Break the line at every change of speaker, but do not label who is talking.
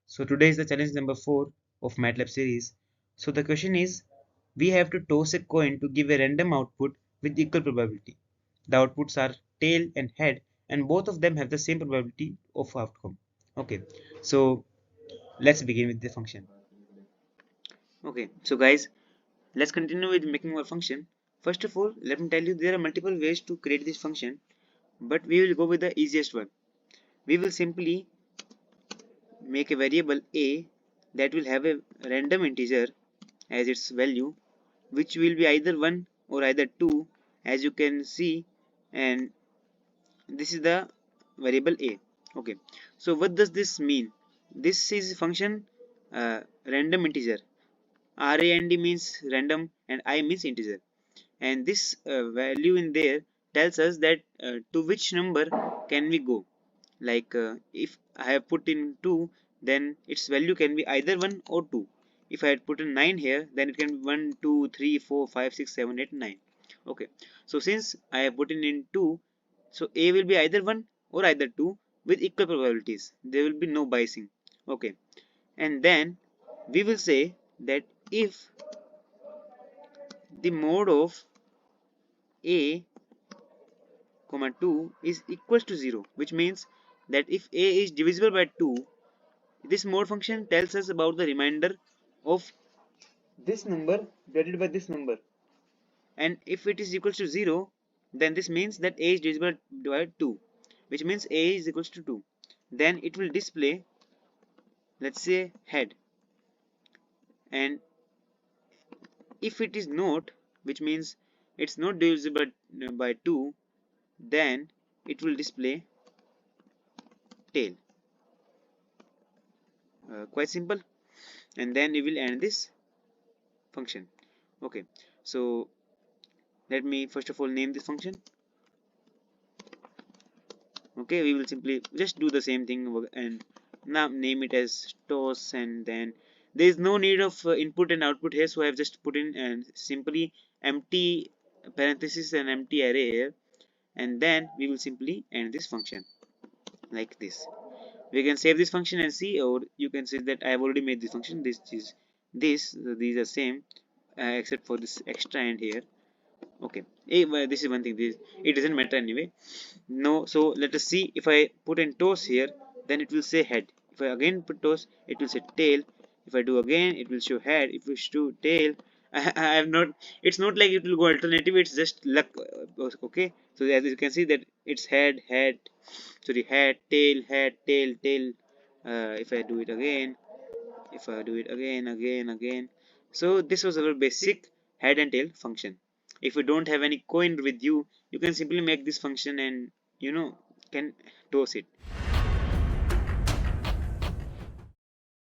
So today is the challenge number 4 of MATLAB series. So the question is, we have to toss a coin to give a random output with equal probability. The outputs are tail and head, and both of them have the same probability of outcome. Okay, so let's begin with the function. Okay, so guys, let's continue with making our function. First of all, let me tell you there are multiple ways to create this function, but we will go with the easiest one. We will simply make a variable a that will have a random integer as its value, which will be either 1 or either 2, as you can see, and this is the variable a. Okay, so what does this mean? This is function random integer. Rand means random and I means integer, and this value in there tells us that to which number can we go. Like if I have put in 2, then its value can be either 1 or 2. If I had put in 9 here, then it can be 1, 2, 3, 4, 5, 6, 7, 8, 9. Okay, so since I have put in 2, so A will be either 1 or either 2 with equal probabilities. There will be no biasing. Okay, and then we will say that if the mode of A comma 2 is equals to 0, which means that if A is divisible by 2, this mode function tells us about the remainder of this number divided by this number, and if it is equals to 0, then this means that A is divisible by 2, which means A is equals to 2. Then it will display, let's say, head, and if it is not, which means it's not divisible by 2, then it will display tail. Quite simple. And then we will end this function. Okay, so let me first of all name this function. Okay, we will simply just do the same thing and now name it as toss, and then there is no need of input and output here, so I have just put in and simply empty parenthesis and empty array here, and then we will simply end this function like this. We can save this function and see, or you can say that I have already made this function. These are same except for this extra end here. Okay, well, this is one thing, this it doesn't matter anyway. No, so let us see. If I put in toes here, then it will say head. If I again put toes, it will say tail. If I do again, it will show head. If we show tail, I have not, it's not like it will go alternative, it's just luck. Okay, so as you can see that it's head, sorry, head, tail, tail. If I do it again, if I do it again, so this was our basic head and tail function. If you don't have any coin with you, you can simply make this function and can toss it.